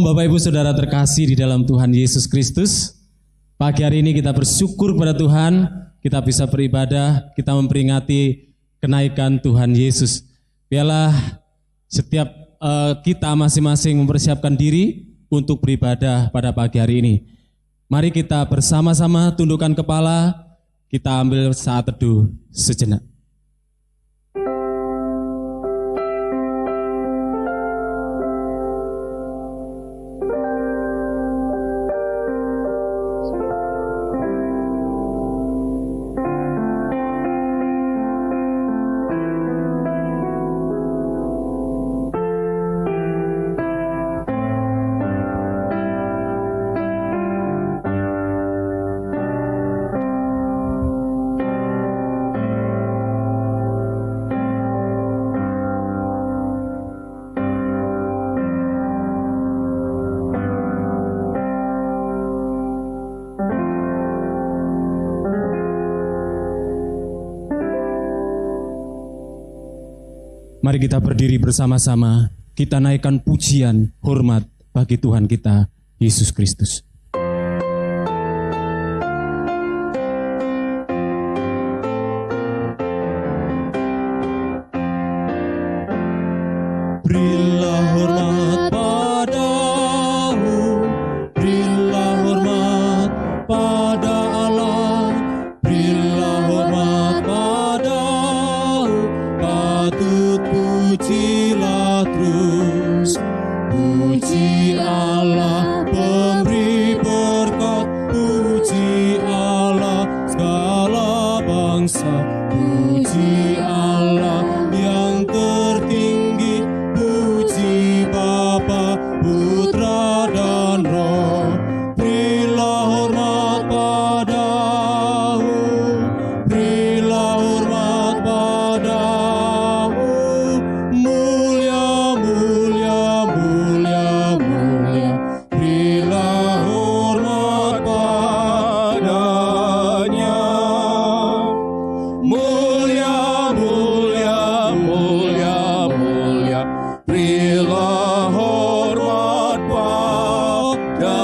Shalom Bapak Ibu Saudara terkasih di dalam Tuhan Yesus Kristus. Pagi hari ini kita bersyukur pada Tuhan, kita bisa beribadah, kita memperingati kenaikan Tuhan Yesus. Biarlah setiap kita masing-masing mempersiapkan diri untuk beribadah pada pagi hari ini. Mari kita bersama-sama tundukkan kepala, kita ambil saat teduh sejenak. Mari kita berdiri bersama-sama, kita naikkan pujian, hormat bagi Tuhan kita, Yesus Kristus. Berilah hormat padamu, berilah hormat pada Allah, berilah hormat padamu, patut pujilah terus. Puji Allah pemberi berkat, puji Allah segala bangsa, puji Allah yang tertinggi, puji Bapa, Putra dan Roh. Berilah hormat padamu, berilah hormat padamu. Mulia, mulia, mulia, mulia. Berilah hormat padanya. Mulia, mulia, mulia, mulia. Berilah hormat padanya.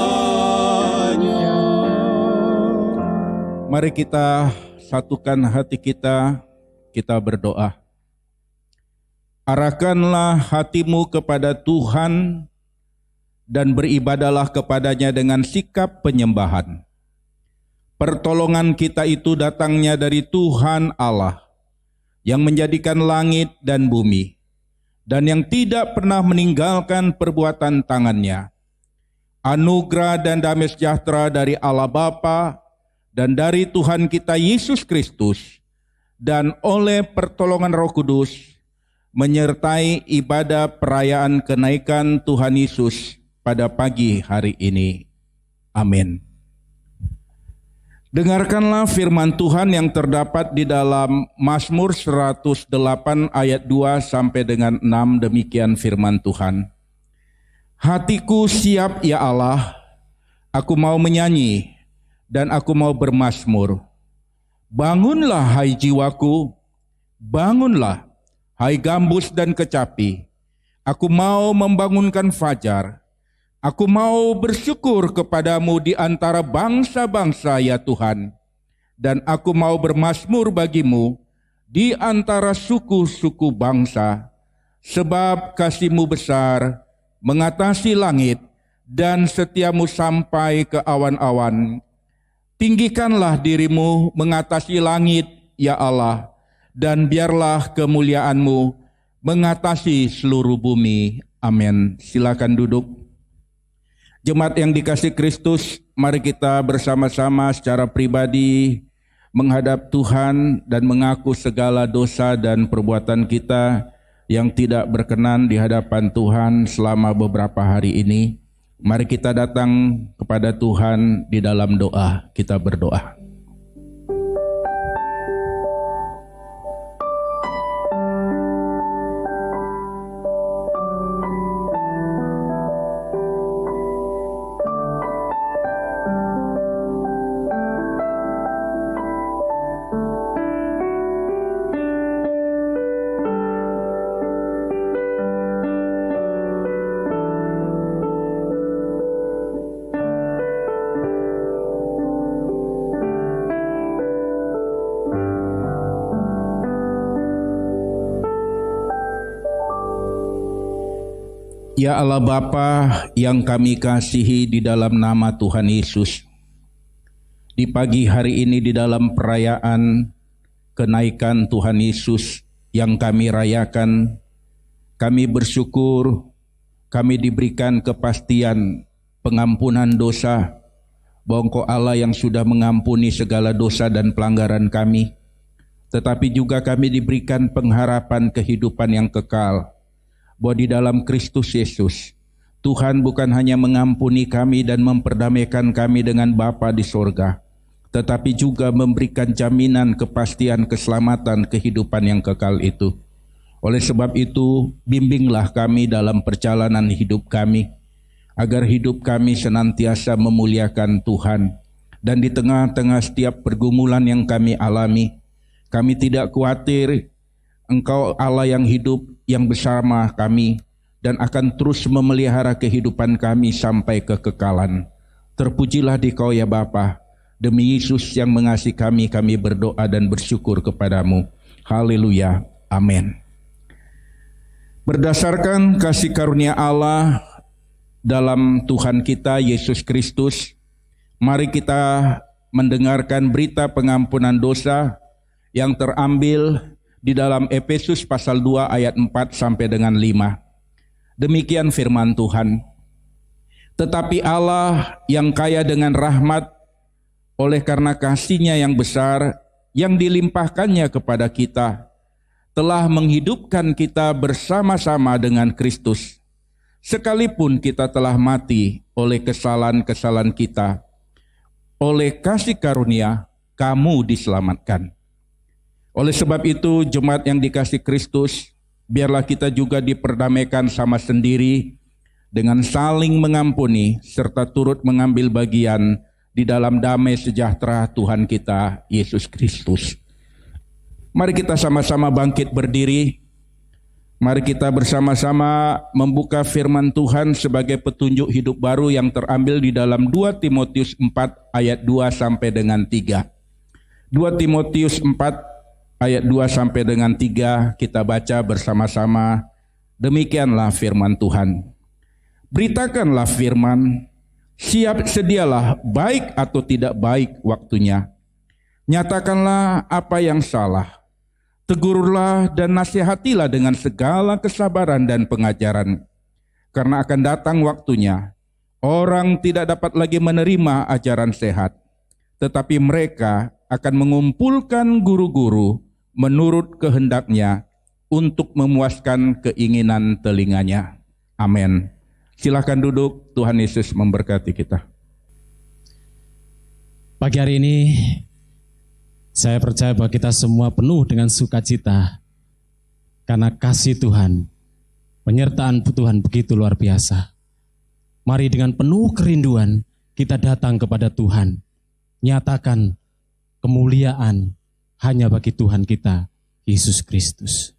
Mari kita satukan hati kita berdoa. Arahkanlah hatimu kepada Tuhan dan beribadalah kepadanya dengan sikap penyembahan. Pertolongan kita itu datangnya dari Tuhan Allah yang menjadikan langit dan bumi dan yang tidak pernah meninggalkan perbuatan tangannya. Anugerah dan damai sejahtera dari Allah Bapa dan dari Tuhan kita Yesus Kristus dan oleh pertolongan Roh Kudus menyertai ibadah perayaan kenaikan Tuhan Yesus pada pagi hari ini. Amin. Dengarkanlah firman Tuhan yang terdapat di dalam Mazmur 108 ayat 2 sampai dengan 6. Demikian firman Tuhan. Hatiku siap ya Allah, aku mau menyanyi dan aku mau bermazmur. Bangunlah hai jiwaku, bangunlah hai gambus dan kecapi. Aku mau membangunkan fajar. Aku mau bersyukur kepadamu di antara bangsa-bangsa ya Tuhan. Dan aku mau bermazmur bagimu di antara suku-suku bangsa. Sebab kasih-Mu besar mengatasi langit dan setiamu sampai ke awan-awan. Tinggikanlah dirimu mengatasi langit ya Allah. Dan biarlah kemuliaan-Mu mengatasi seluruh bumi. Amin. Silakan duduk. Jemaat yang dikasihi Kristus, mari kita bersama-sama secara pribadi menghadap Tuhan dan mengaku segala dosa dan perbuatan kita yang tidak berkenan di hadapan Tuhan selama beberapa hari ini. Mari kita datang kepada Tuhan di dalam doa, kita berdoa. Ya Allah Bapa yang kami kasihi di dalam nama Tuhan Yesus, di pagi hari ini di dalam perayaan kenaikan Tuhan Yesus yang kami rayakan, kami bersyukur kami diberikan kepastian pengampunan dosa, bahwa Engkau Allah yang sudah mengampuni segala dosa dan pelanggaran kami, tetapi juga kami diberikan pengharapan kehidupan yang kekal, bahwa di dalam Kristus Yesus, Tuhan bukan hanya mengampuni kami dan memperdamaikan kami dengan Bapa di sorga, tetapi juga memberikan jaminan kepastian keselamatan kehidupan yang kekal itu. Oleh sebab itu, bimbinglah kami dalam perjalanan hidup kami, agar hidup kami senantiasa memuliakan Tuhan. Dan di tengah-tengah setiap pergumulan yang kami alami, kami tidak khawatir. Engkau Allah yang hidup, yang bersama kami, dan akan terus memelihara kehidupan kami sampai kekekalan. Terpujilah Dikau ya Bapa. Demi Yesus yang mengasihi kami, kami berdoa dan bersyukur kepadamu. Haleluya. Amin. Berdasarkan kasih karunia Allah dalam Tuhan kita Yesus Kristus, mari kita mendengarkan berita pengampunan dosa yang terambil di dalam Efesus pasal 2 ayat 4 sampai dengan 5. Demikian firman Tuhan. Tetapi Allah yang kaya dengan rahmat, oleh karena kasih-Nya yang besar yang dilimpahkannya kepada kita, telah menghidupkan kita bersama-sama dengan Kristus. Sekalipun kita telah mati oleh kesalahan-kesalahan kita, oleh kasih karunia kamu diselamatkan. Oleh sebab itu, jemaat yang dikasihi Kristus, biarlah kita juga diperdamaikan sama sendiri dengan saling mengampuni serta turut mengambil bagian di dalam damai sejahtera Tuhan kita Yesus Kristus. Mari kita sama-sama bangkit berdiri. Mari kita bersama-sama membuka firman Tuhan sebagai petunjuk hidup baru yang terambil di dalam 2 Timotius 4 ayat 2 sampai dengan 3. 2 Timotius 4 ayat 2 sampai dengan 3 kita baca bersama-sama. Demikianlah firman Tuhan. Beritakanlah firman, siap sedialah baik atau tidak baik waktunya. Nyatakanlah apa yang salah. Tegurlah dan nasihatilah dengan segala kesabaran dan pengajaran. Karena akan datang waktunya, orang tidak dapat lagi menerima ajaran sehat, tetapi mereka akan mengumpulkan guru-guru menurut kehendaknya untuk memuaskan keinginan telinganya. Amin. Silakan duduk, Tuhan Yesus memberkati kita. Pagi hari ini, saya percaya bahwa kita semua penuh dengan sukacita karena kasih Tuhan, penyertaan Tuhan begitu luar biasa. Mari dengan penuh kerinduan kita datang kepada Tuhan, nyatakan kemuliaan hanya bagi Tuhan kita, Yesus Kristus.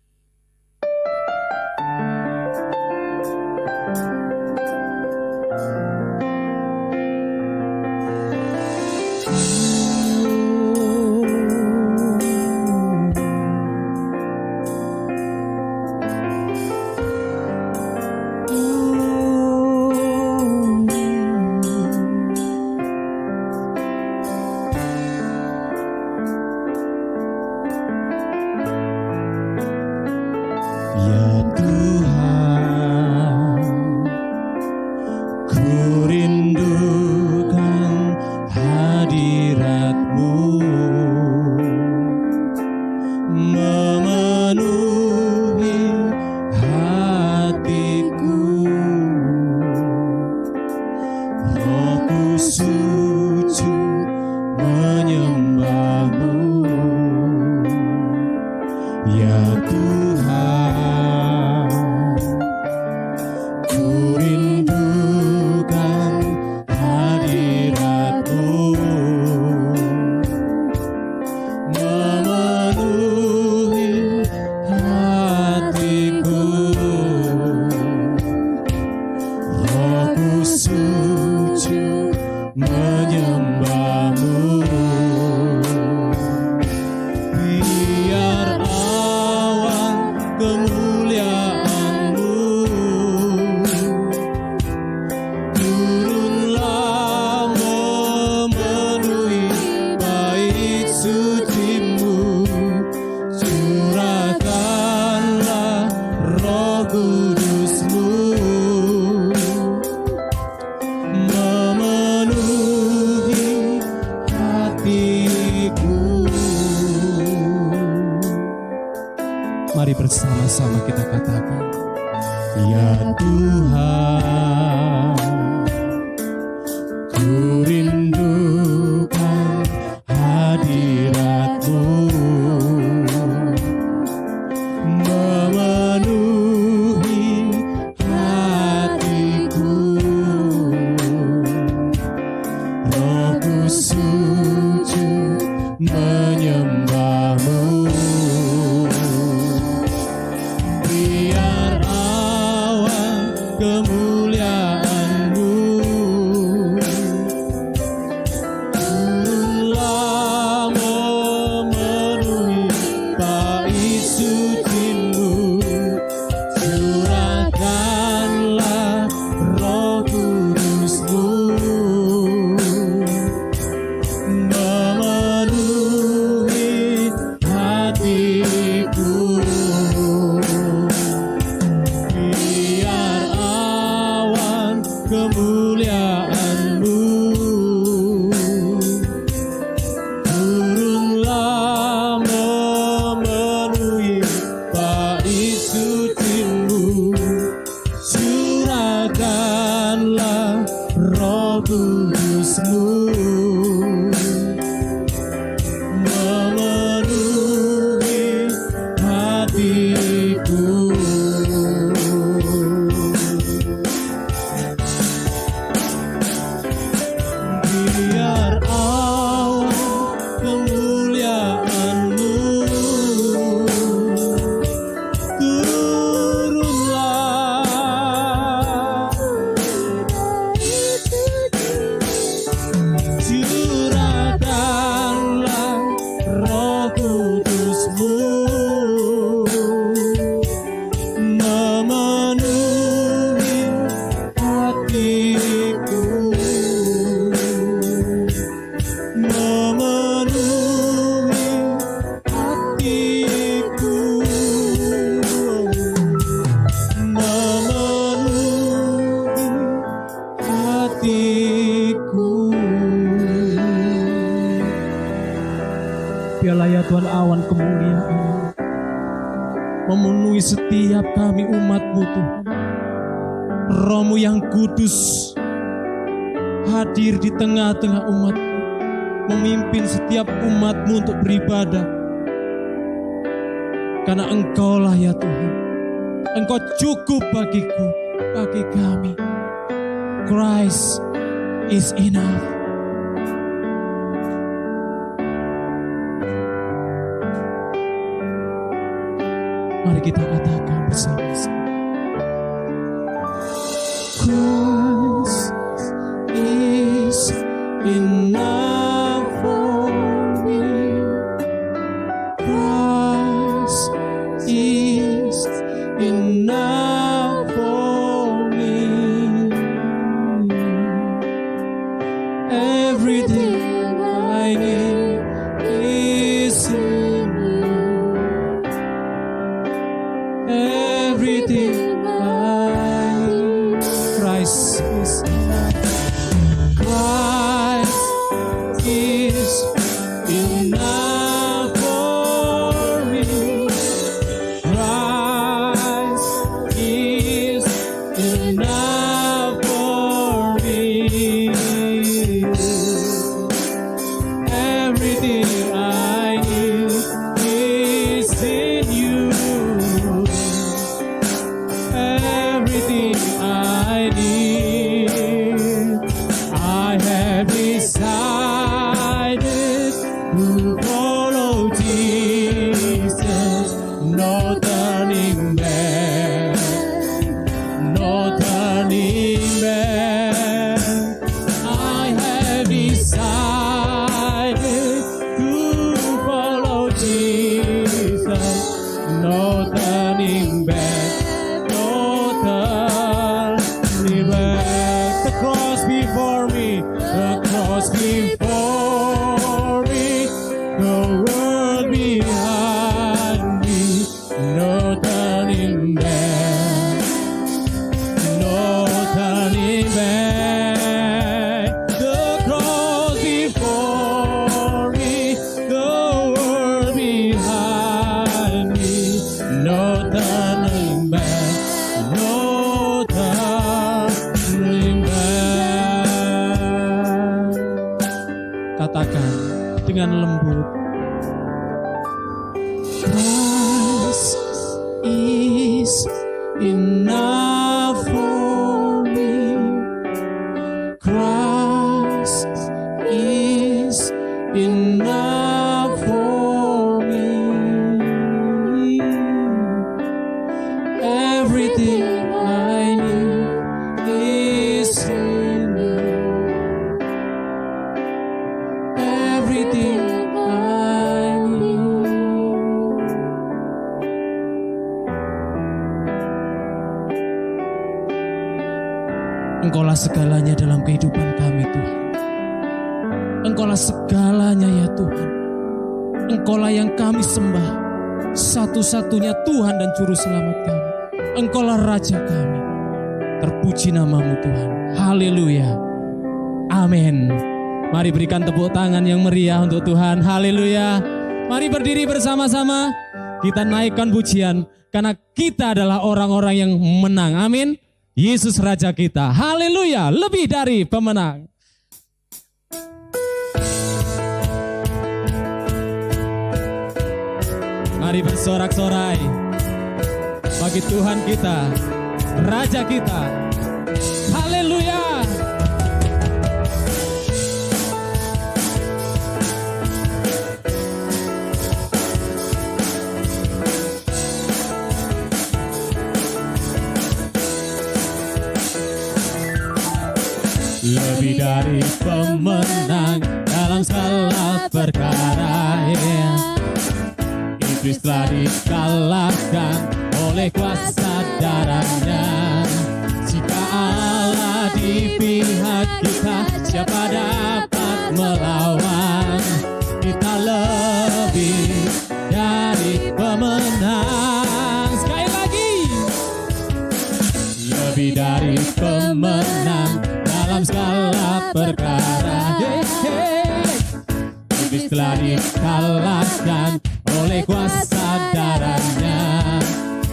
Mari bersama-sama kita katakan, ya Tuhan, ku rindukan hadirat-Mu, memenuhi hatiku. Rohku sujud menyembah-Mu. Biar awan kemuliaan-Mu turunlah memenuhi bait suci-Mu. Curahkanlah Roh Kudus-Mu memenuhi hatiku. Biar awan kemuliaan-Mu turunlah memenuhi bait suci-Mu. Curahkanlah Roh Kudus-Mu memenuhi hatiku. Biar awan kemuliaan-Mu turunlah, curahkanlah Roh Kudus-Mu memenuhi hatiku, memenuhi hatiku, memenuhi hatiku. Biarlah ya Tuhan awan kemuliaan memenuhi setiap kami umat-Mu Tuhan. Roh-Mu yang kudus hadir di tengah-tengah umat-Mu, memimpin setiap umat-Mu untuk beribadah. Karena Engkau-lah ya Tuhan, Engkau cukup bagiku, bagi kami. Christ is enough. Mari kita katakan bersama-sama, Christ is enough for me. Christ is enough for me. Everything I need is in You. Everything I need, Christ is enough. Christ is enough for me. Christ is enough for me. Everything I need is in You. Everything I need, I have decided to follow Jesus. No turning back, no turning back. I have decided to follow Jesus. No turning back, no turning back. The cross before me, the cross before me, the world behind me. No turning back, no turning back. The cross before me, the world behind me. No katakan dengan lembut. Christ is enough for me. Christ is enough for me. Everything I need is in you. Everything I need. Engkaulah segalanya dalam kehidupan kami, Tuhan. Engkaulah segalanya ya Tuhan. Engkaulah yang kami sembah, satu-satunya Tuhan dan Juru Selamat kami. Engkaulah Raja kami. Terpuji namamu Tuhan. Haleluya. Amin. Mari berikan tepuk tangan yang meriah untuk Tuhan. Haleluya. Mari berdiri bersama-sama. Kita naikkan pujian karena kita adalah orang-orang yang menang. Amin. Yesus Raja kita. Haleluya. Lebih dari pemenang. Mari bersorak-sorai bagi Tuhan kita, Raja kita. Haleluya. Lebih dari pemenang dalam segala perkara, Iblis telah dikalahkan oleh kuasa darahnya. Jika Allah di pihak kita, siapa dapat melawan? Kita lebih dari pemenang. Sekali lagi, lebih dari pemenang dalam segala perkara. Iblis telah dikalahkan oleh kuasa darahnya.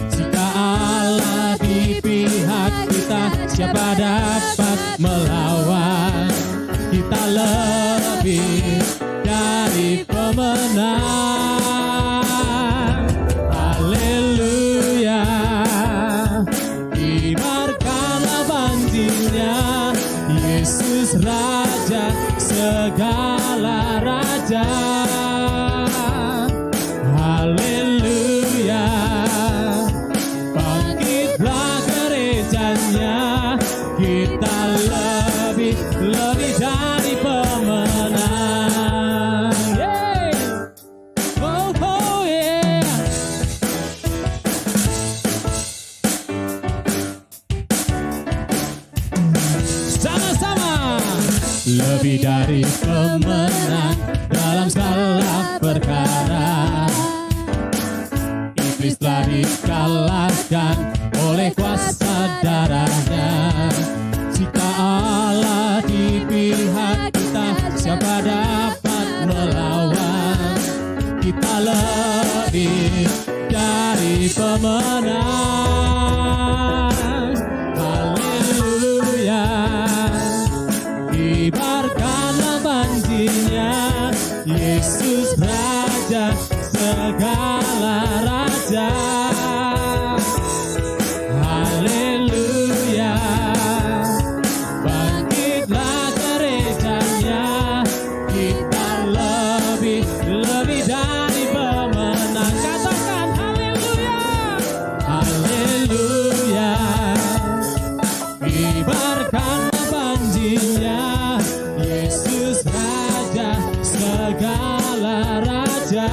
Jika Allah di pihak kita, siapa dapat melawan? Kita lebih dari pemenang. Haleluya. Kibarkanlah banjinya, Yesus Raja segala raja. Haleluya. Bangkitlah gerejanya, kita lebih dari pemenang. Yeah. Oh, oh yeah. Sama-sama. Lebih dari pemenang dalam segala perkara. Iblis telah dikalahkan oleh kuasa darahnya. Jika Allah di pihak kita, siapa dapat melawan? Kita lebih dari pemenang. Haleluya. Kibarkanlah banjinya, Yesus Raja segala raja. Haleluya. Bangkitlah gerejanya, kita lebih dari pemenang. Katakan haleluya. Haleluya. Kibarkanlah banjinya, Yesus Raja segala raja.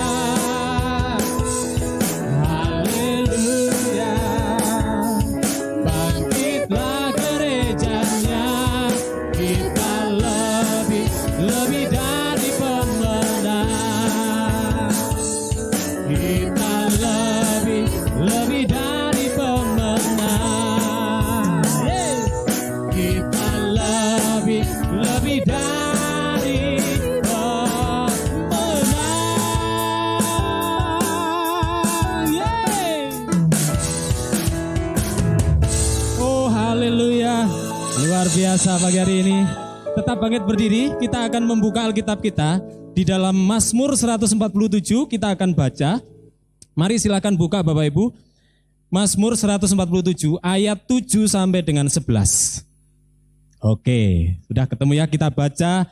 Haleluya. Bangkitlah gerejanya, kita lebih dari pemenang. Kita lebih dari pemenang. Kita lebih dari pemenang. Oh haleluya. Luar biasa pagi hari ini. tetap bangkit berdiri. Kita akan membuka Alkitab kita di dalam Mazmur 147. Kita akan baca. Mari silakan buka Bapak Ibu. Mazmur 147 ayat 7 sampai dengan 11. Oke, sudah ketemu ya. Kita baca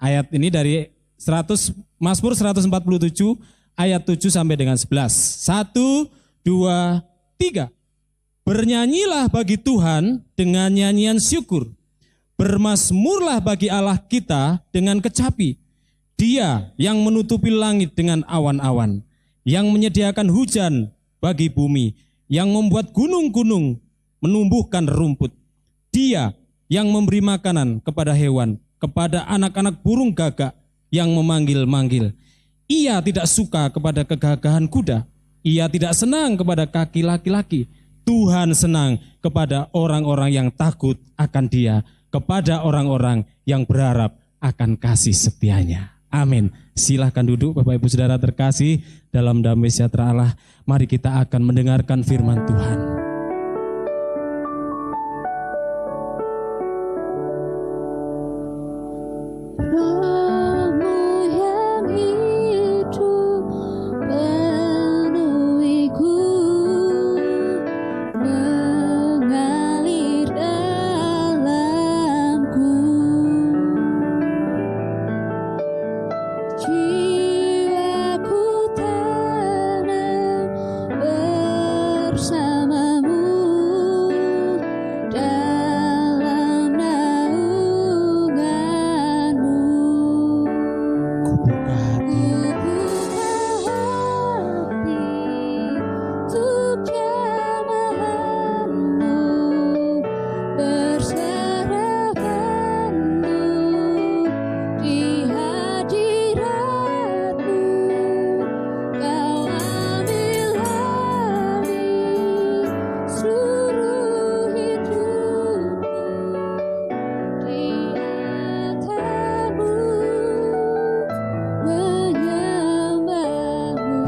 ayat ini dari Mazmur 147 ayat 7 sampai dengan 11. 1, 2, 3. Bernyanyilah bagi Tuhan dengan nyanyian syukur. Bermazmurlah bagi Allah kita dengan kecapi. Dia yang menutupi langit dengan awan-awan, yang menyediakan hujan bagi bumi, yang membuat gunung-gunung menumbuhkan rumput. Dia yang memberi makanan kepada hewan, kepada anak-anak burung gagak yang memanggil-manggil. Ia tidak suka kepada kegagahan kuda. Ia tidak senang kepada kaki laki-laki. Tuhan senang kepada orang-orang yang takut akan Dia, kepada orang-orang yang berharap akan kasih setianya. Amin. Silahkan duduk Bapak Ibu Saudara terkasih, dalam damai sejahtera Allah. Mari kita akan mendengarkan firman Tuhan.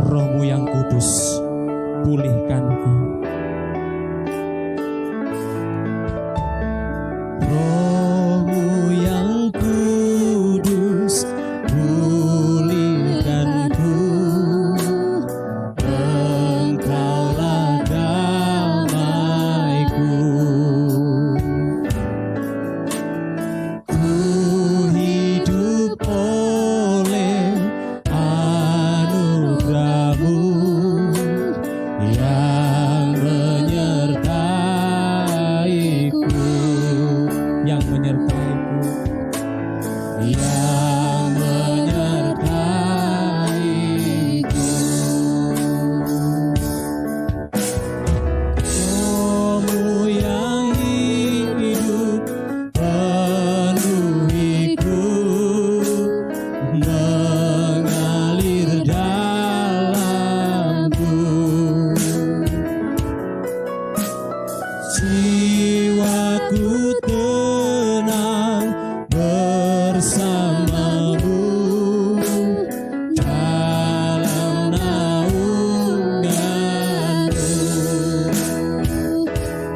Roh-Mu yang kudus, pulihkanku. Roh-Mu yang kudus, pulihkanku. Engkaulah damaiku. Ku hidup oleh anugerah-Mu yang menyertaiku, yang menyertaiku, yang menyertaiku. Roh-Mu yang hidup penuhiku, mengalir dalamku. Jiwaku tenang bersama-Mu dalam naungan-Mu.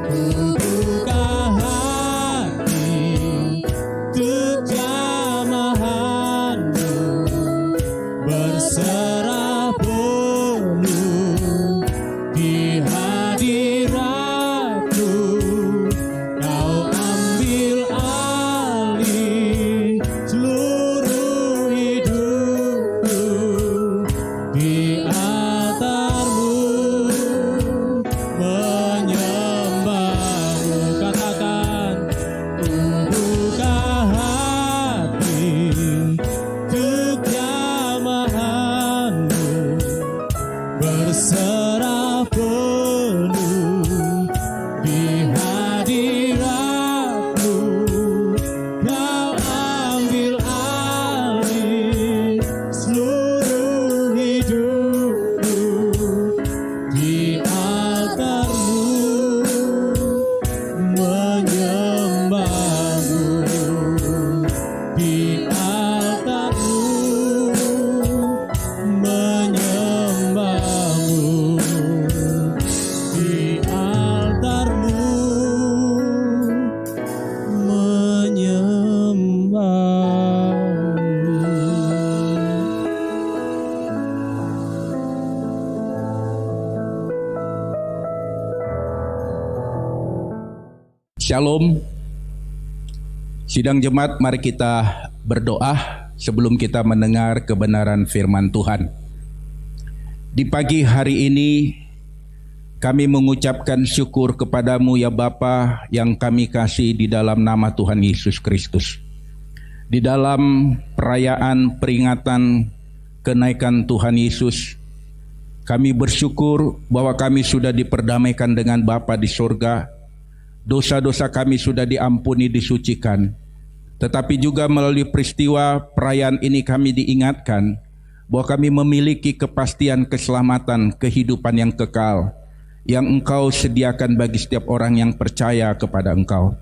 Ku buka hati untuk jamahan-Mu, berserah penuh di hadirat-Mu. Kau ambil alih seluruh hidupku, di altar-Mu menyembah-Mu. Katakan, ku buka hati untuk jamahan-Mu, berserah penuh di hadirat-Mu. Kau ambil alih seluruh hidupku, di altar-Mu menyembah-Mu, di altar-Mu menyembah-Mu, di altar-Mu menyembah-Mu. Shalom. Sidang jemaat, mari kita berdoa sebelum kita mendengar kebenaran firman Tuhan. Di pagi hari ini kami mengucapkan syukur kepadamu ya Bapa yang kami kasih di dalam nama Tuhan Yesus Kristus. Di dalam perayaan peringatan kenaikan Tuhan Yesus, kami bersyukur bahwa kami sudah diperdamaikan dengan Bapa di surga. Dosa-dosa kami sudah diampuni, disucikan. Tetapi juga melalui peristiwa perayaan ini kami diingatkan bahwa kami memiliki kepastian keselamatan, kehidupan yang kekal yang Engkau sediakan bagi setiap orang yang percaya kepada Engkau.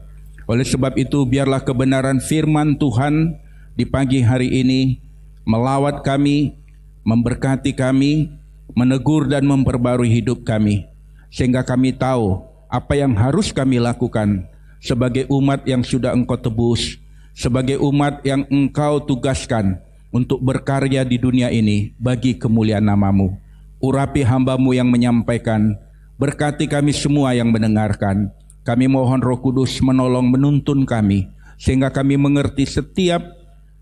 Oleh sebab itu, biarlah kebenaran firman Tuhan di pagi hari ini melawat kami, memberkati kami, menegur dan memperbarui hidup kami, sehingga kami tahu apa yang harus kami lakukan sebagai umat yang sudah Engkau tebus, sebagai umat yang Engkau tugaskan untuk berkarya di dunia ini bagi kemuliaan nama-Mu. Urapi hamba-Mu yang menyampaikan, berkati kami semua yang mendengarkan. Kami mohon Roh Kudus menolong menuntun kami, sehingga kami mengerti setiap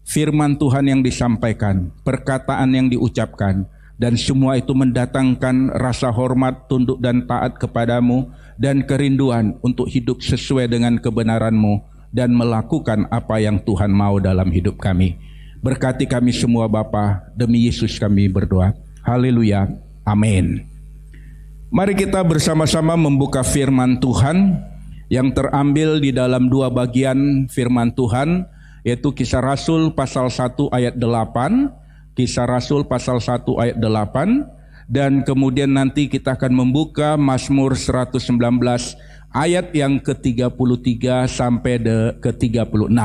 firman Tuhan yang disampaikan, perkataan yang diucapkan, dan semua itu mendatangkan rasa hormat, tunduk dan taat kepadamu, dan kerinduan untuk hidup sesuai dengan kebenaran-Mu dan melakukan apa yang Tuhan mau dalam hidup kami. Berkati kami semua Bapa, demi Yesus kami berdoa. Haleluya, amin. Mari kita bersama-sama membuka firman Tuhan yang terambil di dalam dua bagian firman Tuhan, yaitu Kisah Rasul pasal 1 ayat 8, Kisah Rasul pasal 1 ayat 8, dan kemudian nanti kita akan membuka Mazmur 119 ayat yang ke-33 sampai ke-36.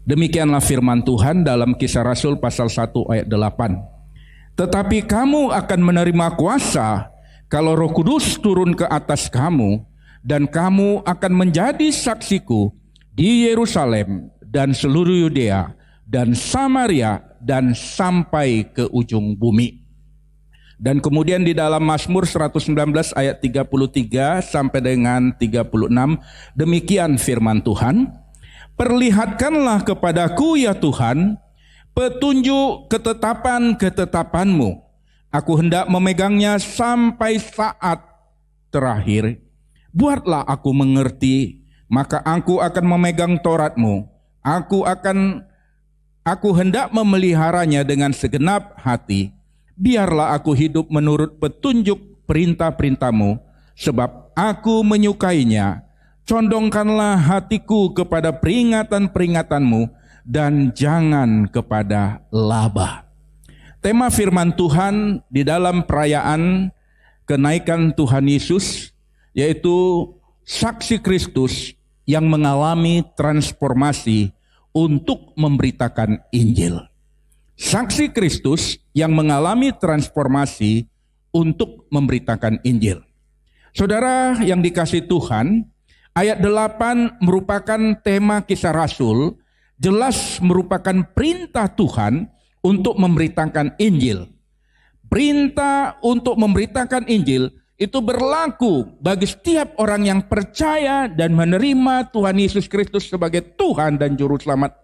Demikianlah firman Tuhan dalam Kisah Rasul pasal 1 ayat 8. Tetapi kamu akan menerima kuasa kalau Roh Kudus turun ke atas kamu, dan kamu akan menjadi saksiku di Yerusalem dan seluruh Yudea dan Samaria dan sampai ke ujung bumi. Dan kemudian di dalam Mazmur 119 ayat 33 sampai dengan 36, demikian firman Tuhan. Perlihatkanlah kepadaku ya Tuhan, petunjuk ketetapan-ketetapan-Mu. Aku hendak memegangnya sampai saat terakhir. Buatlah aku mengerti, maka aku akan memegang Taurat-Mu. Aku hendak memeliharanya dengan segenap hati. Biarlah aku hidup menurut petunjuk perintah-perintah-Mu, sebab aku menyukainya. Condongkanlah hatiku kepada peringatan-peringatan-Mu, dan jangan kepada laba. Tema firman Tuhan di dalam perayaan kenaikan Tuhan Yesus, yaitu saksi Kristus yang mengalami transformasi untuk memberitakan Injil. Saksi Kristus yang mengalami transformasi untuk memberitakan Injil. Saudara yang dikasihi Tuhan, ayat 8 merupakan tema Kisah Rasul, jelas merupakan perintah Tuhan untuk memberitakan Injil. Perintah untuk memberitakan Injil itu berlaku bagi setiap orang yang percaya dan menerima Tuhan Yesus Kristus sebagai Tuhan dan Juru Selamat.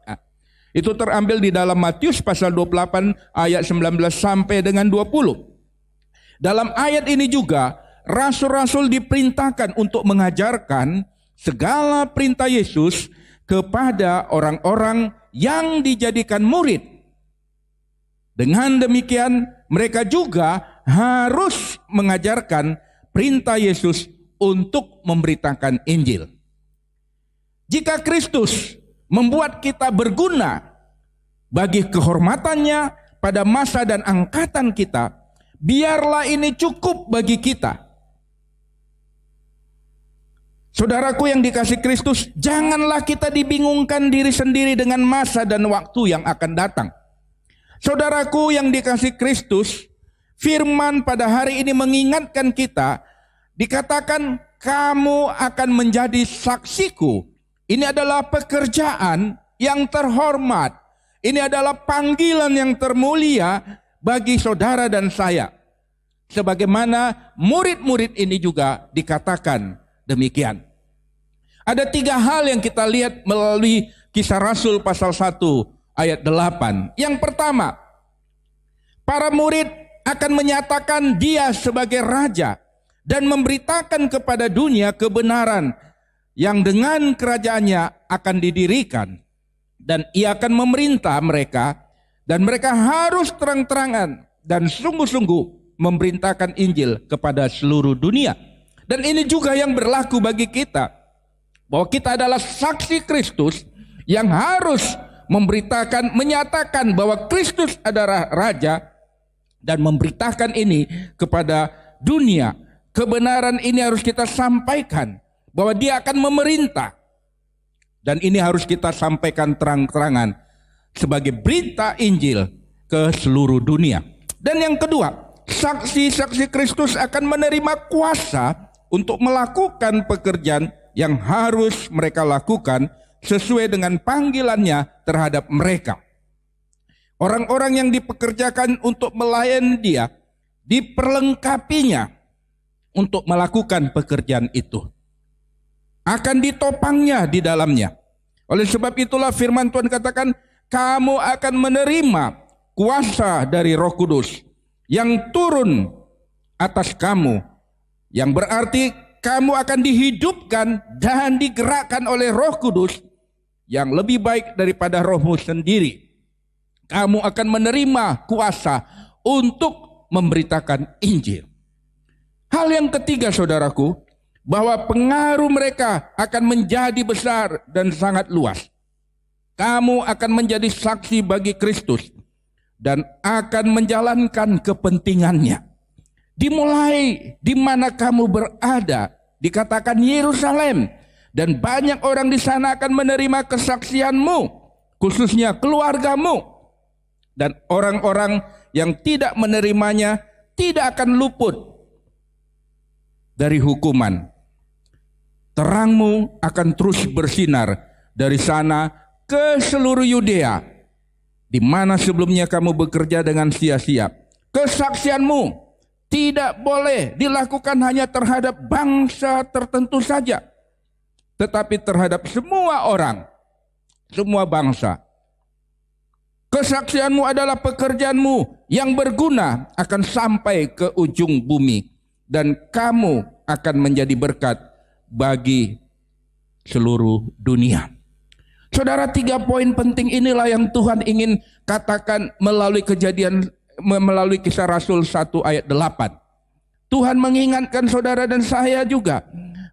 Itu terambil di dalam Matius pasal 28 ayat 19 sampai dengan 20. Dalam ayat ini juga rasul-rasul diperintahkan untuk mengajarkan segala perintah Yesus kepada orang-orang yang dijadikan murid. Dengan demikian mereka juga harus mengajarkan perintah Yesus untuk memberitakan Injil. Jika Kristus membuat kita berguna bagi kehormatannya pada masa dan angkatan kita, biarlah ini cukup bagi kita. Saudaraku yang dikasihi Kristus, janganlah kita dibingungkan diri sendiri dengan masa dan waktu yang akan datang. Saudaraku yang dikasihi Kristus, firman pada hari ini mengingatkan kita, dikatakan kamu akan menjadi saksiku. Ini adalah pekerjaan yang terhormat. Ini adalah panggilan yang termulia bagi saudara dan saya. Sebagaimana murid-murid ini juga dikatakan demikian. Ada 3 hal yang kita lihat melalui Kisah Rasul pasal 1 ayat 8. Yang pertama, para murid akan menyatakan dia sebagai raja dan memberitakan kepada dunia kebenaran yang dengan kerajaannya akan didirikan. Dan ia akan memerintah mereka, dan mereka harus terang-terangan dan sungguh-sungguh memerintahkan Injil kepada seluruh dunia. Dan ini juga yang berlaku bagi kita, bahwa kita adalah saksi Kristus yang harus memberitakan, menyatakan bahwa Kristus adalah Raja, dan memberitakan ini kepada dunia. Kebenaran ini harus kita sampaikan, bahwa dia akan memerintah. Dan ini harus kita sampaikan terang-terangan sebagai berita Injil ke seluruh dunia. Dan yang kedua, saksi-saksi Kristus akan menerima kuasa untuk melakukan pekerjaan yang harus mereka lakukan sesuai dengan panggilannya terhadap mereka. Orang-orang yang dipekerjakan untuk melayani dia diperlengkapinya untuk melakukan pekerjaan itu. Akan ditopangnya di dalamnya. Oleh sebab itulah firman Tuhan katakan, kamu akan menerima kuasa dari Roh Kudus yang turun atas kamu, yang berarti kamu akan dihidupkan dan digerakkan oleh Roh Kudus yang lebih baik daripada rohmu sendiri. Kamu akan menerima kuasa untuk memberitakan Injil. Hal yang ketiga, saudaraku, bahwa pengaruh mereka akan menjadi besar dan sangat luas. Kamu akan menjadi saksi bagi Kristus dan akan menjalankan kepentingannya. Dimulai di mana kamu berada, dikatakan Yerusalem, dan banyak orang di sana akan menerima kesaksianmu, khususnya keluargamu. Dan orang-orang yang tidak menerimanya tidak akan luput dari hukuman. Terangmu akan terus bersinar dari sana ke seluruh Yudea, di mana sebelumnya kamu bekerja dengan sia-sia. Kesaksianmu tidak boleh dilakukan hanya terhadap bangsa tertentu saja, tetapi terhadap semua orang, semua bangsa. Kesaksianmu adalah pekerjaanmu yang berguna akan sampai ke ujung bumi, dan kamu akan menjadi berkat bagi seluruh dunia. Saudara, 3 poin penting inilah yang Tuhan ingin katakan melalui melalui Kisah Rasul 1 ayat 8. Tuhan mengingatkan saudara dan saya juga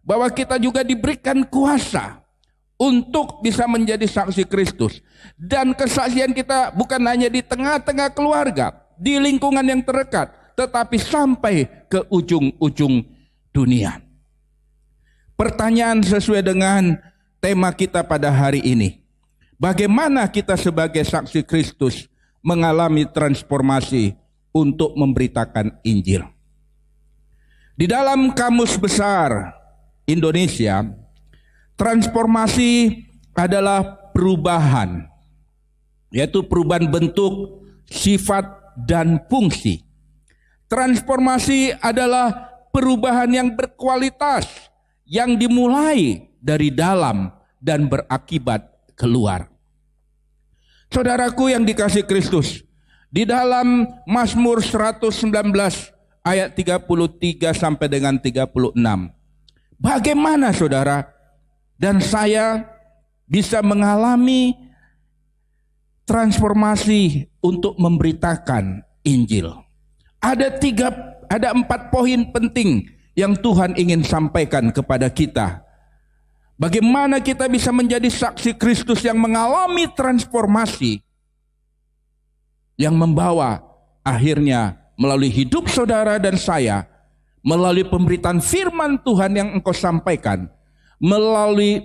bahwa kita juga diberikan kuasa untuk bisa menjadi saksi Kristus. Dan kesaksian kita bukan hanya di tengah-tengah keluarga, di lingkungan yang terdekat, tetapi sampai ke ujung-ujung dunia. Pertanyaan sesuai dengan tema kita pada hari ini. Bagaimana kita sebagai saksi Kristus mengalami transformasi untuk memberitakan Injil? Di dalam Kamus Besar Indonesia, transformasi adalah perubahan, yaitu perubahan bentuk, sifat, dan fungsi. Transformasi adalah perubahan yang berkualitas, yang dimulai dari dalam dan berakibat keluar. Saudaraku yang dikasihi Kristus, di dalam Mazmur 119 ayat 33 sampai dengan 36, bagaimana saudara dan saya bisa mengalami transformasi untuk memberitakan Injil? Ada 4 poin penting yang Tuhan ingin sampaikan kepada kita. Bagaimana kita bisa menjadi saksi Kristus yang mengalami transformasi, yang membawa akhirnya melalui hidup saudara dan saya, melalui pemberitaan firman Tuhan yang engkau sampaikan, melalui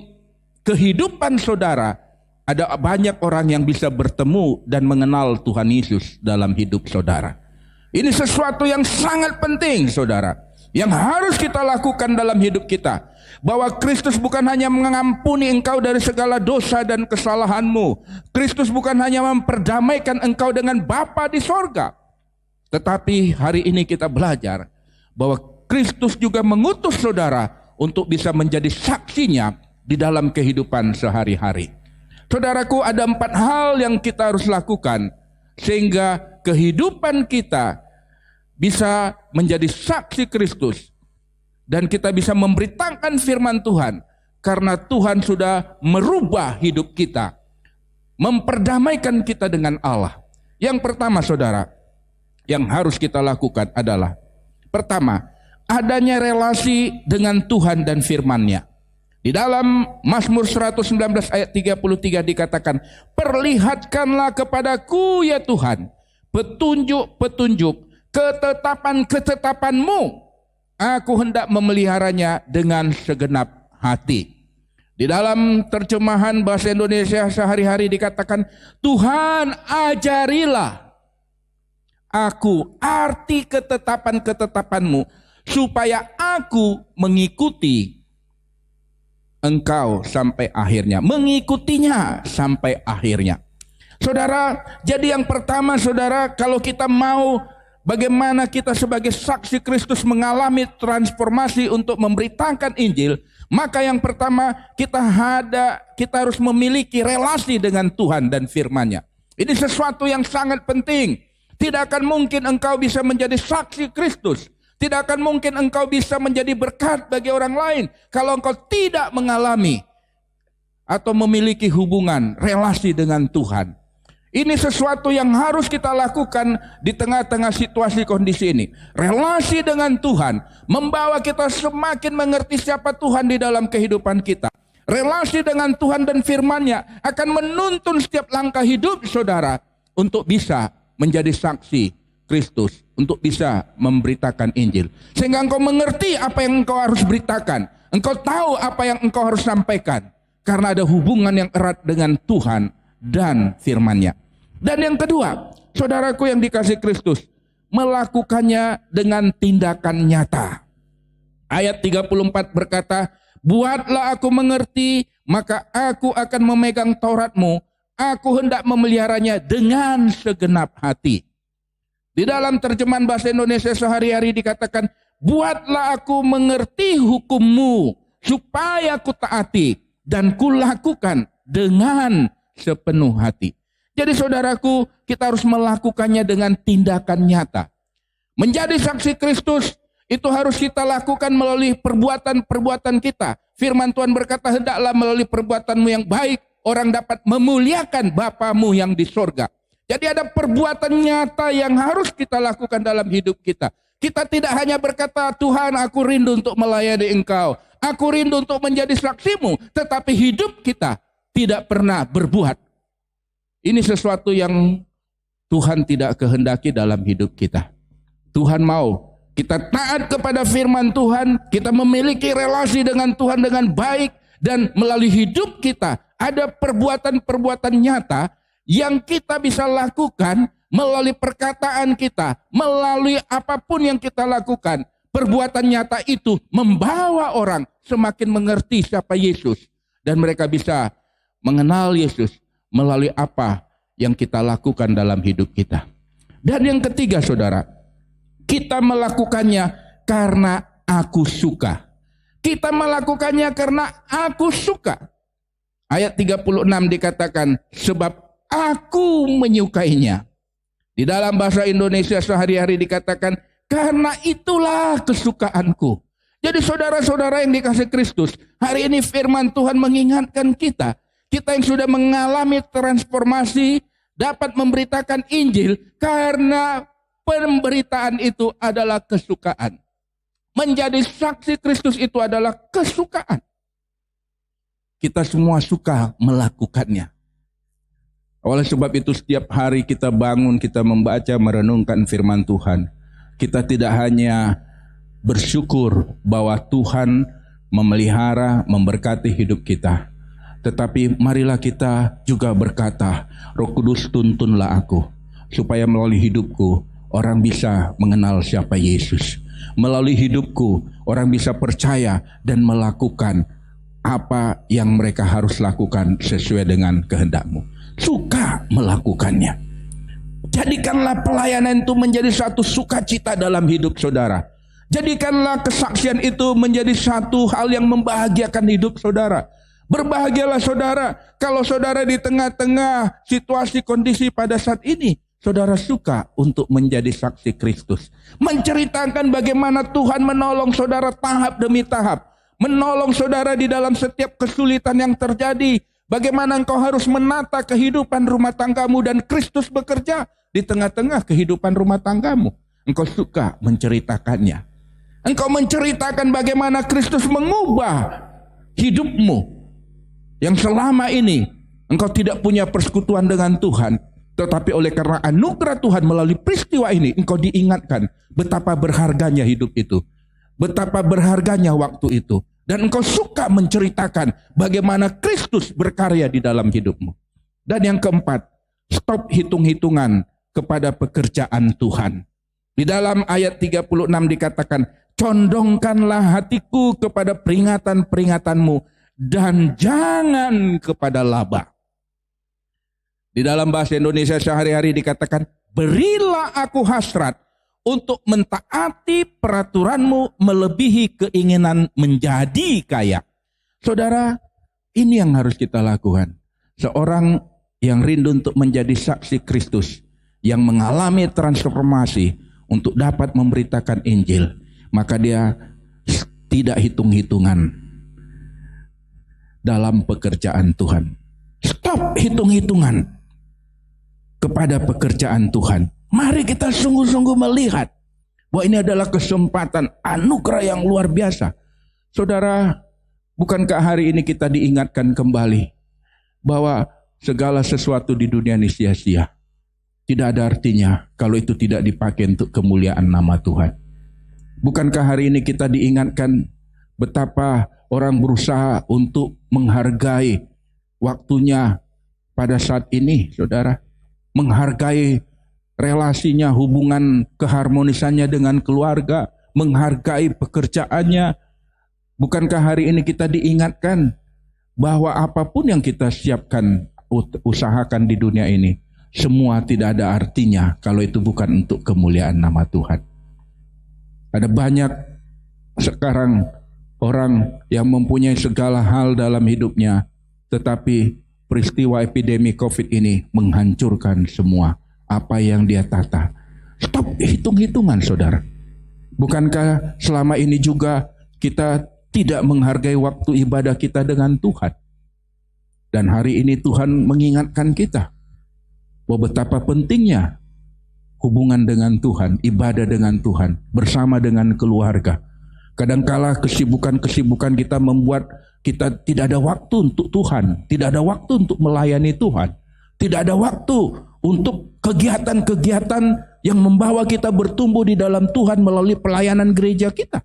kehidupan saudara, ada banyak orang yang bisa bertemu dan mengenal Tuhan Yesus dalam hidup saudara. Ini sesuatu yang sangat penting saudara, yang harus kita lakukan dalam hidup kita. Bahwa Kristus bukan hanya mengampuni engkau dari segala dosa dan kesalahanmu. Kristus bukan hanya memperdamaikan engkau dengan Bapa di sorga. Tetapi hari ini kita belajar bahwa Kristus juga mengutus saudara untuk bisa menjadi saksinya di dalam kehidupan sehari-hari. Saudaraku, ada 4 hal yang kita harus lakukan sehingga kehidupan kita bisa menjadi saksi Kristus dan kita bisa memberitakan firman Tuhan karena Tuhan sudah merubah hidup kita, memperdamaikan kita dengan Allah. Yang pertama, saudara, yang harus kita lakukan adalah pertama, adanya relasi dengan Tuhan dan firman-Nya. Di dalam Mazmur 119 ayat 33 dikatakan, perlihatkanlah kepadaku ya Tuhan, petunjuk-petunjuk, ketetapan-ketetapan-Mu. Aku hendak memeliharanya dengan segenap hati. Di dalam terjemahan bahasa Indonesia sehari-hari dikatakan, Tuhan ajarilah aku arti ketetapan-ketetapan-Mu, supaya aku mengikuti Engkau sampai akhirnya, mengikutinya sampai akhirnya. Saudara, jadi yang pertama saudara, kalau kita mau bagaimana kita sebagai saksi Kristus mengalami transformasi untuk memberitakan Injil, maka yang pertama kita harus memiliki relasi dengan Tuhan dan firman-Nya. Ini sesuatu yang sangat penting. Tidak akan mungkin engkau bisa menjadi saksi Kristus, tidak akan mungkin engkau bisa menjadi berkat bagi orang lain kalau engkau tidak mengalami atau memiliki hubungan relasi dengan Tuhan. Ini sesuatu yang harus kita lakukan di tengah-tengah situasi kondisi ini. Relasi dengan Tuhan membawa kita semakin mengerti siapa Tuhan di dalam kehidupan kita. Relasi dengan Tuhan dan firman-Nya akan menuntun setiap langkah hidup saudara untuk bisa menjadi saksi Kristus, untuk bisa memberitakan Injil. Sehingga engkau mengerti apa yang engkau harus beritakan. Engkau tahu apa yang engkau harus sampaikan. Karena ada hubungan yang erat dengan Tuhan dan firman-Nya. Dan yang kedua, saudaraku yang dikasihi Kristus, melakukannya dengan tindakan nyata. Ayat 34 berkata, buatlah aku mengerti, maka aku akan memegang Taurat-Mu. Aku hendak memeliharanya dengan segenap hati. Di dalam terjemahan bahasa Indonesia sehari-hari dikatakan, buatlah aku mengerti hukum-Mu, supaya ku taati dan ku lakukan dengan sepenuh hati. Jadi saudaraku, kita harus melakukannya dengan tindakan nyata. Menjadi saksi Kristus itu harus kita lakukan melalui perbuatan-perbuatan kita. Firman Tuhan berkata, hendaklah melalui perbuatanmu yang baik, orang dapat memuliakan Bapamu yang di sorga. Jadi ada perbuatan nyata yang harus kita lakukan dalam hidup kita. Kita tidak hanya berkata, Tuhan aku rindu untuk melayani Engkau, aku rindu untuk menjadi saksi-Mu, tetapi hidup kita tidak pernah berbuat. Ini sesuatu yang Tuhan tidak kehendaki dalam hidup kita. Tuhan mau kita taat kepada firman Tuhan, kita memiliki relasi dengan Tuhan dengan baik, dan melalui hidup kita ada perbuatan-perbuatan nyata yang kita bisa lakukan melalui perkataan kita, melalui apapun yang kita lakukan. Perbuatan nyata itu membawa orang semakin mengerti siapa Yesus, dan mereka bisa mengenal Yesus melalui apa yang kita lakukan dalam hidup kita. Dan yang ketiga saudara, kita melakukannya karena aku suka. Kita melakukannya karena aku suka. Ayat 36 dikatakan, sebab aku menyukainya. Di dalam bahasa Indonesia sehari-hari dikatakan, karena itulah kesukaanku. Jadi saudara-saudara yang dikasihi Kristus, hari ini firman Tuhan mengingatkan kita. Kita yang sudah mengalami transformasi dapat memberitakan Injil karena pemberitaan itu adalah kesukaan. Menjadi saksi Kristus itu adalah kesukaan. Kita semua suka melakukannya. Oleh sebab itu setiap hari kita bangun, kita membaca, merenungkan firman Tuhan. Kita tidak hanya bersyukur bahwa Tuhan memelihara, memberkati hidup kita. Tetapi marilah kita juga berkata, Roh Kudus tuntunlah aku, supaya melalui hidupku orang bisa mengenal siapa Yesus. Melalui hidupku orang bisa percaya dan melakukan apa yang mereka harus lakukan sesuai dengan kehendak-Mu. Suka melakukannya. Jadikanlah pelayanan itu menjadi satu sukacita dalam hidup saudara. Jadikanlah kesaksian itu menjadi satu hal yang membahagiakan hidup saudara. Berbahagialah saudara kalau saudara di tengah-tengah situasi kondisi pada saat ini, saudara suka untuk menjadi saksi Kristus. Menceritakan bagaimana Tuhan menolong saudara tahap demi tahap. Menolong saudara di dalam setiap kesulitan yang terjadi. Bagaimana engkau harus menata kehidupan rumah tanggamu dan Kristus bekerja di tengah-tengah kehidupan rumah tanggamu. Engkau suka menceritakannya. Engkau menceritakan bagaimana Kristus mengubah hidupmu. Yang selama ini engkau tidak punya persekutuan dengan Tuhan. Tetapi oleh karena anugerah Tuhan melalui peristiwa ini, engkau diingatkan betapa berharganya hidup itu. Betapa berharganya waktu itu. Dan engkau suka menceritakan bagaimana Kristus berkarya di dalam hidupmu. Dan yang keempat, stop hitung-hitungan kepada pekerjaan Tuhan. Di dalam ayat 36 dikatakan, condongkanlah hatiku kepada peringatan-peringatanmu dan jangan kepada laba. Di dalam bahasa Indonesia sehari-hari dikatakan, berilah aku hasrat untuk mentaati peraturanmu melebihi keinginan menjadi kaya. Saudara, ini yang harus kita lakukan. Seorang yang rindu untuk menjadi saksi Kristus, yang mengalami transformasi untuk dapat memberitakan Injil, maka dia tidak hitung-hitungan dalam pekerjaan Tuhan. Stop hitung-hitungan kepada pekerjaan Tuhan. Mari kita sungguh-sungguh melihat bahwa ini adalah kesempatan anugerah yang luar biasa. Saudara, bukankah hari ini kita diingatkan kembali bahwa segala sesuatu di dunia ini sia-sia. Tidak ada artinya kalau itu tidak dipakai untuk kemuliaan nama Tuhan. Bukankah hari ini kita diingatkan betapa orang berusaha untuk menghargai waktunya pada saat ini, saudara. Menghargai relasinya, hubungan keharmonisannya dengan keluarga, menghargai pekerjaannya. Bukankah hari ini kita diingatkan bahwa apapun yang kita siapkan, usahakan di dunia ini, semua tidak ada artinya kalau itu bukan untuk kemuliaan nama Tuhan. Ada banyak sekarang orang yang mempunyai segala hal dalam hidupnya, tetapi peristiwa epidemi COVID ini menghancurkan semua apa yang dia tata. Stop hitung-hitungan, saudara. Bukankah selama ini juga kita tidak menghargai waktu ibadah kita dengan Tuhan? Dan hari ini Tuhan mengingatkan kita bahwa betapa pentingnya hubungan dengan Tuhan, ibadah dengan Tuhan, bersama dengan keluarga. Kadangkala kesibukan-kesibukan kita membuat kita tidak ada waktu untuk Tuhan, tidak ada waktu untuk melayani Tuhan, tidak ada waktu untuk kegiatan-kegiatan yang membawa kita bertumbuh di dalam Tuhan melalui pelayanan gereja kita.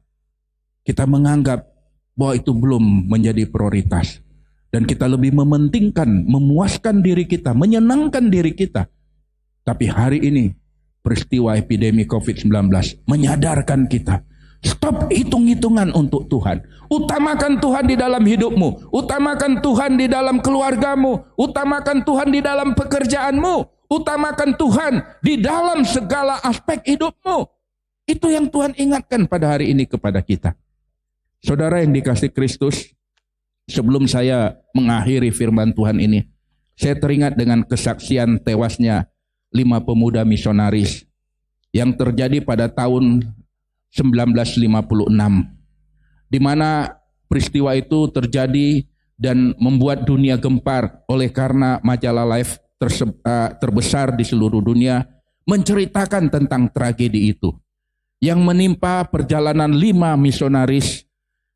Kita menganggap bahwa itu belum menjadi prioritas. Dan kita lebih mementingkan, memuaskan diri kita, menyenangkan diri kita. Tapi hari ini, peristiwa epidemi COVID-19 menyadarkan kita, stop hitung-hitungan untuk Tuhan. Utamakan Tuhan di dalam hidupmu. Utamakan Tuhan di dalam keluargamu. Utamakan Tuhan di dalam pekerjaanmu. Utamakan Tuhan di dalam segala aspek hidupmu. Itu yang Tuhan ingatkan pada hari ini kepada kita. Saudara yang dikasih Kristus, sebelum saya mengakhiri firman Tuhan ini, saya teringat dengan kesaksian tewasnya 5 pemuda misionaris yang terjadi pada tahun 1956, di mana peristiwa itu terjadi dan membuat dunia gempar oleh karena majalah Life terbesar di seluruh dunia menceritakan tentang tragedi itu yang menimpa perjalanan 5 misionaris,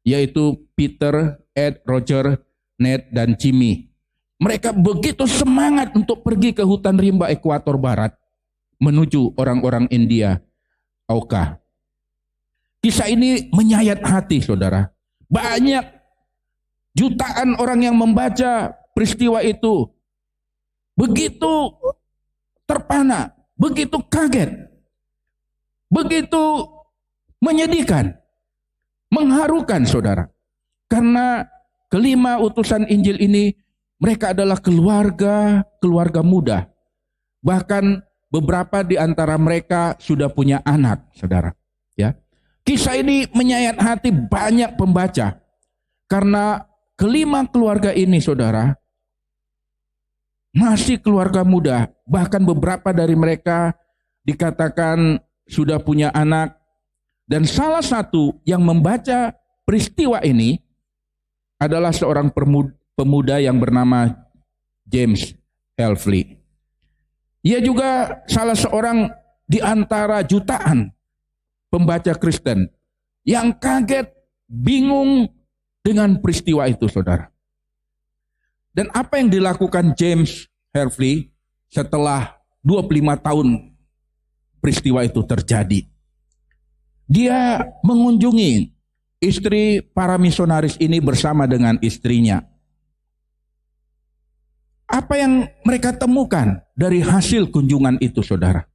yaitu Peter, Ed, Roger, Ned, dan Jimmy. Mereka begitu semangat untuk pergi ke hutan rimba ekuator barat menuju orang-orang India, Auca. Kisah ini menyayat hati, saudara. Banyak jutaan orang yang membaca peristiwa itu begitu terpana, begitu kaget, begitu menyedihkan, mengharukan, saudara. Karena kelima utusan Injil ini, mereka adalah keluarga muda. Bahkan beberapa di antara mereka sudah punya anak, saudara. Ya, kisah ini menyayat hati banyak pembaca. Karena kelima keluarga ini, saudara, masih keluarga muda. Bahkan beberapa dari mereka dikatakan sudah punya anak. Dan salah satu yang membaca peristiwa ini adalah seorang pemuda yang bernama James Helfley. Ia juga salah seorang di antara jutaan pembaca Kristen yang kaget, bingung dengan peristiwa itu, saudara. Dan apa yang dilakukan James Helfley setelah 25 tahun peristiwa itu terjadi? Dia mengunjungi istri para misionaris ini bersama dengan istrinya. Apa yang mereka temukan dari hasil kunjungan itu, saudara?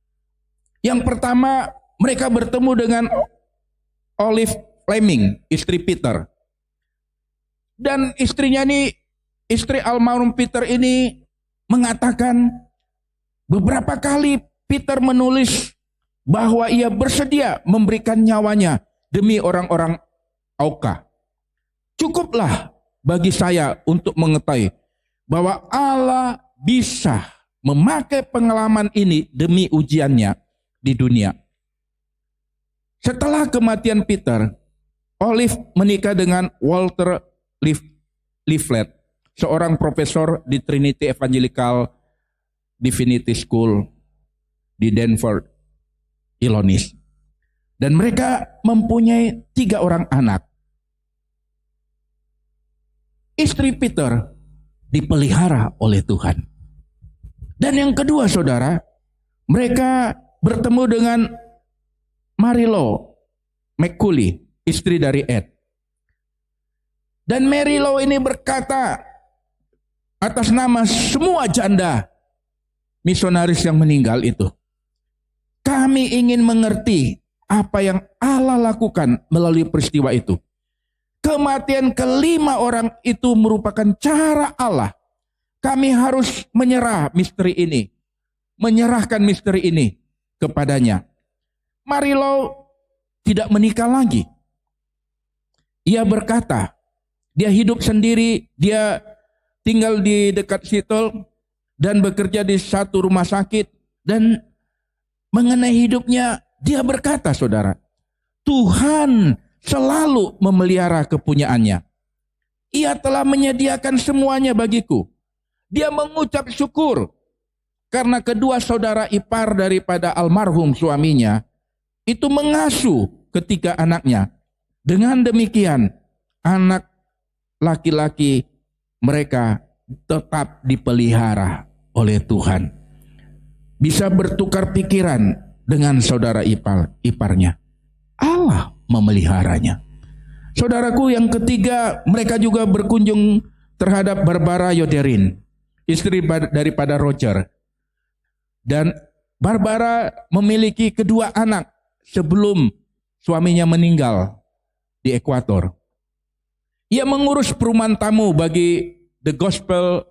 Yang pertama, mereka bertemu dengan Olive Fleming, istri Peter. Dan istrinya ini, istri almarhum Peter ini mengatakan beberapa kali Peter menulis bahwa ia bersedia memberikan nyawanya demi orang-orang Auka. Cukuplah bagi saya untuk mengetahui bahwa Allah bisa memakai pengalaman ini demi ujiannya di dunia. Setelah kematian Peter, Olive menikah dengan Walter Leaflet, seorang profesor di Trinity Evangelical Divinity School di Denver, Illinois. Dan mereka mempunyai 3 orang anak. Istri Peter dipelihara oleh Tuhan. Dan yang kedua, saudara, mereka bertemu dengan Marilo McCulley, istri dari Ed. Dan Marilo ini berkata atas nama semua janda misionaris yang meninggal itu, kami ingin mengerti apa yang Allah lakukan melalui peristiwa itu. Kematian kelima orang itu merupakan cara Allah. Kami harus menyerahkan misteri ini kepadanya. Marilo tidak menikah lagi. Ia berkata, dia hidup sendiri, dia tinggal di dekat Seattle dan bekerja di satu rumah sakit. Dan mengenai hidupnya, dia berkata, saudara, Tuhan selalu memelihara kepunyaannya. Ia telah menyediakan semuanya bagiku. Dia mengucap syukur karena kedua saudara ipar daripada almarhum suaminya itu mengasuh ketiga anaknya. Dengan demikian, anak laki-laki mereka tetap dipelihara oleh Tuhan. Bisa bertukar pikiran dengan saudara iparnya. Allah memeliharanya. Saudaraku, yang ketiga, mereka juga berkunjung terhadap Barbara Yoderin, istri daripada Roger. Dan Barbara memiliki kedua anak sebelum suaminya meninggal di Ekuador. Ia mengurus perumahan tamu bagi The Gospel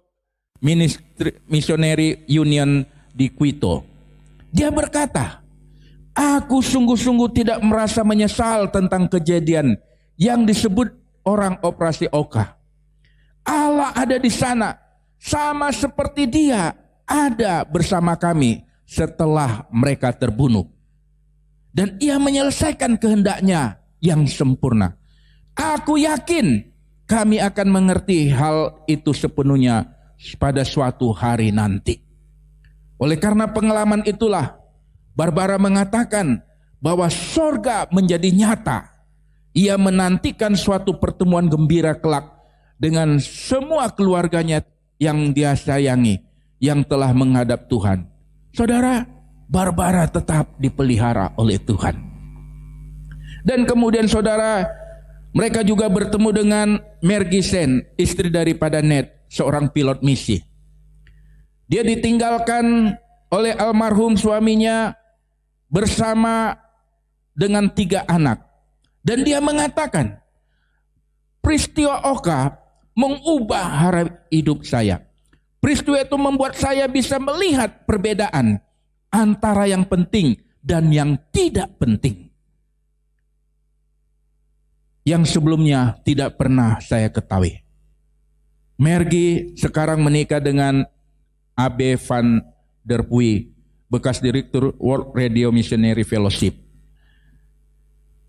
Missionary Union di Quito. Dia berkata, aku sungguh-sungguh tidak merasa menyesal tentang kejadian yang disebut orang operasi Oka. Allah ada di sana, sama seperti Dia ada bersama kami setelah mereka terbunuh. Dan Ia menyelesaikan kehendaknya yang sempurna. Aku yakin kami akan mengerti hal itu sepenuhnya pada suatu hari nanti. Oleh karena pengalaman itulah, Barbara mengatakan bahwa sorga menjadi nyata. Ia menantikan suatu pertemuan gembira kelak dengan semua keluarganya yang dia sayangi, yang telah menghadap Tuhan. Saudara, Barbara tetap dipelihara oleh Tuhan. Dan kemudian saudara, mereka juga bertemu dengan Margie Sen, istri daripada Ned, seorang pilot misi. Dia ditinggalkan oleh almarhum suaminya bersama dengan 3 anak. Dan dia mengatakan, peristiwa Oka mengubah hidup saya. Peristiwa itu membuat saya bisa melihat perbedaan antara yang penting dan yang tidak penting. Yang sebelumnya tidak pernah saya ketahui. Mergi sekarang menikah dengan Abe van der Puy, bekas direktur World Radio Missionary Fellowship.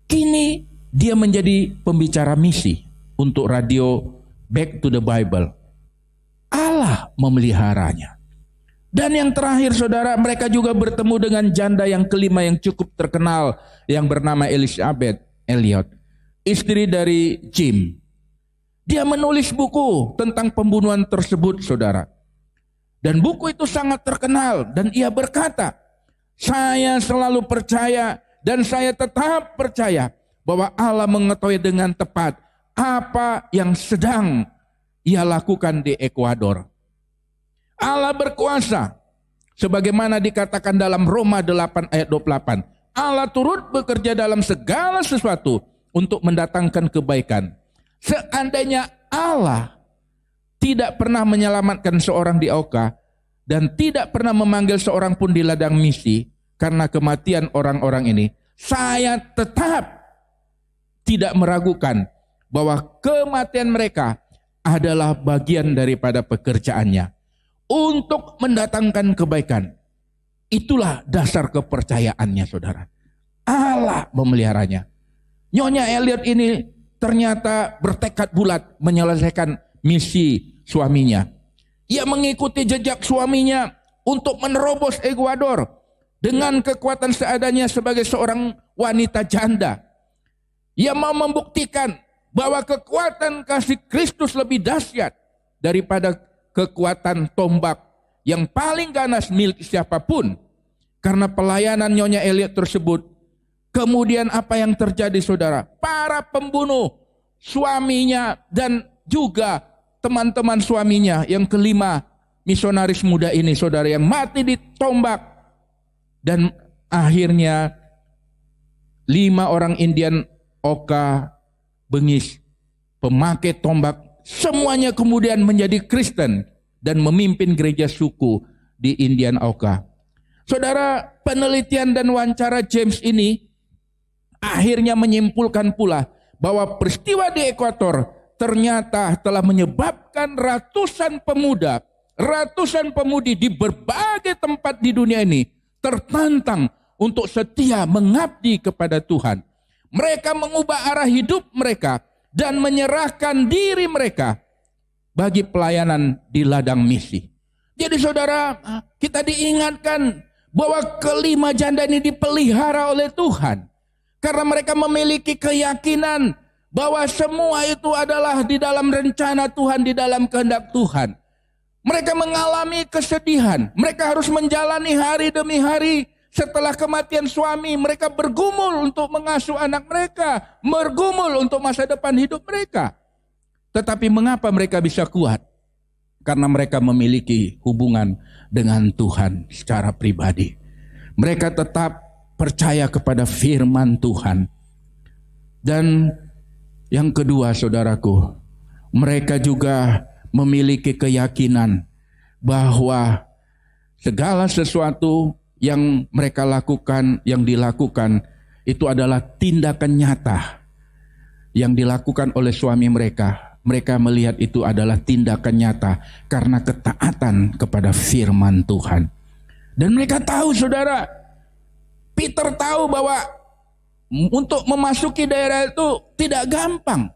Kini dia menjadi pembicara misi untuk radio Back to the Bible. Allah memeliharanya. Dan yang terakhir saudara, mereka juga bertemu dengan janda yang kelima yang cukup terkenal yang bernama Elizabeth Elliot, istri dari Jim. Dia menulis buku tentang pembunuhan tersebut saudara. Dan buku itu sangat terkenal dan ia berkata, saya selalu percaya dan saya tetap percaya bahwa Allah mengetahui dengan tepat apa yang sedang ia lakukan di Ekuador. Allah berkuasa sebagaimana dikatakan dalam Roma 8 ayat 28. Allah turut bekerja dalam segala sesuatu untuk mendatangkan kebaikan. Seandainya Allah tidak pernah menyelamatkan seorang di Oka dan tidak pernah memanggil seorang pun di ladang misi karena kematian orang-orang ini, saya tetap tidak meragukan bahwa kematian mereka adalah bagian daripada pekerjaannya untuk mendatangkan kebaikan. Itulah dasar kepercayaannya saudara. Allah memeliharanya. Nyonya Elliot ini ternyata bertekad bulat menyelesaikan misi suaminya. Ia mengikuti jejak suaminya untuk menerobos Ekuador dengan kekuatan seadanya sebagai seorang wanita janda. Ia mau membuktikan bahwa kekuatan kasih Kristus lebih dahsyat daripada kekuatan tombak yang paling ganas milik siapapun. Karena pelayanan Nyonya Elliot tersebut, kemudian apa yang terjadi saudara? Para pembunuh suaminya dan juga teman-teman suaminya yang kelima misionaris muda ini saudara yang mati ditombak. Dan akhirnya 5 orang Indian Oka Bengis pemakai tombak semuanya kemudian menjadi Kristen dan memimpin gereja suku di Indian Oka. Saudara, penelitian dan wawancara James ini akhirnya menyimpulkan pula bahwa peristiwa di Ekuador ternyata telah menyebabkan ratusan pemuda, ratusan pemudi di berbagai tempat di dunia ini tertantang untuk setia mengabdi kepada Tuhan. Mereka mengubah arah hidup mereka dan menyerahkan diri mereka bagi pelayanan di ladang misi. Jadi saudara, kita diingatkan bahwa kelima janda ini dipelihara oleh Tuhan. Karena mereka memiliki keyakinan bahwa semua itu adalah di dalam rencana Tuhan, di dalam kehendak Tuhan. Mereka mengalami kesedihan. Mereka harus menjalani hari demi hari. Setelah kematian suami, mereka bergumul untuk mengasuh anak mereka, bergumul untuk masa depan hidup mereka. Tetapi mengapa mereka bisa kuat? Karena mereka memiliki hubungan dengan Tuhan secara pribadi. Mereka tetap percaya kepada firman Tuhan. Dan yang kedua saudaraku, mereka juga memiliki keyakinan bahwa segala sesuatu yang mereka lakukan, yang dilakukan itu adalah tindakan nyata yang dilakukan oleh suami mereka. Mereka melihat itu adalah tindakan nyata karena ketaatan kepada firman Tuhan. Dan mereka tahu saudara, Peter tahu bahwa untuk memasuki daerah itu tidak gampang.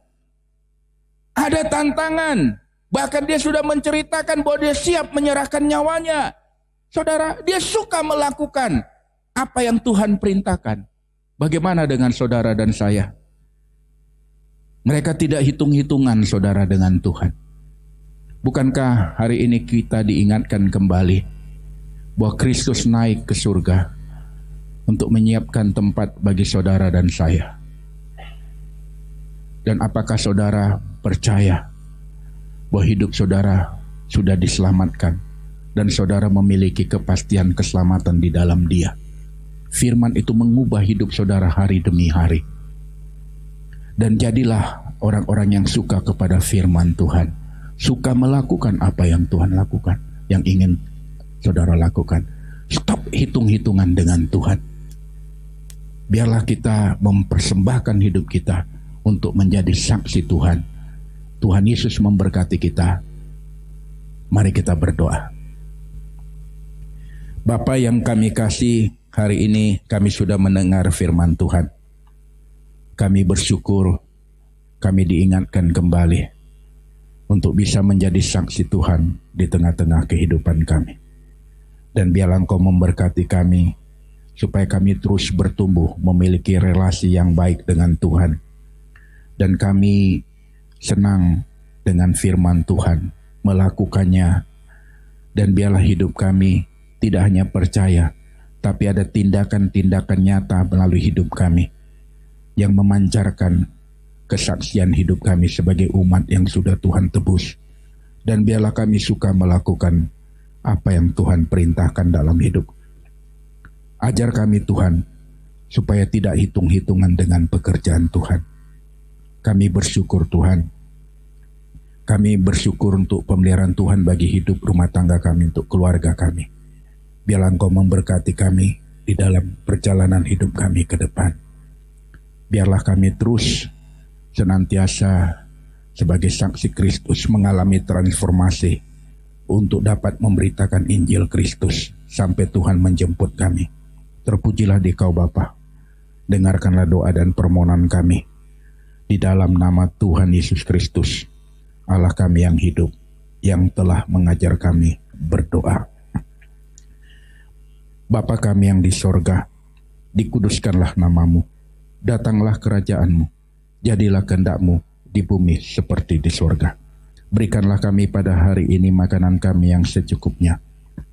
Ada tantangan. Bahkan dia sudah menceritakan bahwa dia siap menyerahkan nyawanya. Saudara, dia suka melakukan apa yang Tuhan perintahkan. Bagaimana dengan saudara dan saya? Mereka tidak hitung-hitungan saudara dengan Tuhan. Bukankah hari ini kita diingatkan kembali bahwa Kristus naik ke surga untuk menyiapkan tempat bagi saudara dan saya? Dan apakah saudara percaya bahwa hidup saudara sudah diselamatkan dan saudara memiliki kepastian keselamatan di dalam Dia? Firman itu mengubah hidup saudara hari demi hari. Dan jadilah orang-orang yang suka kepada firman Tuhan, suka melakukan apa yang Tuhan lakukan, yang ingin saudara lakukan. Stop hitung-hitungan dengan Tuhan. Biarlah kita mempersembahkan hidup kita untuk menjadi saksi Tuhan. Tuhan Yesus memberkati kita. Mari kita berdoa. Bapa yang kami kasih, hari ini kami sudah mendengar firman Tuhan. Kami bersyukur, kami diingatkan kembali untuk bisa menjadi saksi Tuhan di tengah-tengah kehidupan kami. Dan biarlah Engkau memberkati kami, supaya kami terus bertumbuh memiliki relasi yang baik dengan Tuhan. Dan kami senang dengan firman Tuhan, melakukannya. Dan biarlah hidup kami tidak hanya percaya, tapi ada tindakan-tindakan nyata melalui hidup kami yang memancarkan kesaksian hidup kami sebagai umat yang sudah Tuhan tebus. Dan biarlah kami suka melakukan apa yang Tuhan perintahkan dalam hidup. Ajar kami Tuhan, supaya tidak hitung-hitungan dengan pekerjaan Tuhan. Kami bersyukur Tuhan. Kami bersyukur untuk pemeliharaan Tuhan bagi hidup rumah tangga kami, untuk keluarga kami. Biarlah Engkau memberkati kami di dalam perjalanan hidup kami ke depan. Biarlah kami terus senantiasa sebagai saksi Kristus mengalami transformasi untuk dapat memberitakan Injil Kristus sampai Tuhan menjemput kami. Terpujilah Dikau Bapa. Dengarkanlah doa dan permohonan kami di dalam nama Tuhan Yesus Kristus, Allah kami yang hidup, yang telah mengajar kami berdoa. Bapa kami yang di sorga, dikuduskanlah namamu, datanglah kerajaanmu, jadilah kehendak-Mu di bumi seperti di sorga. Berikanlah kami pada hari ini makanan kami yang secukupnya,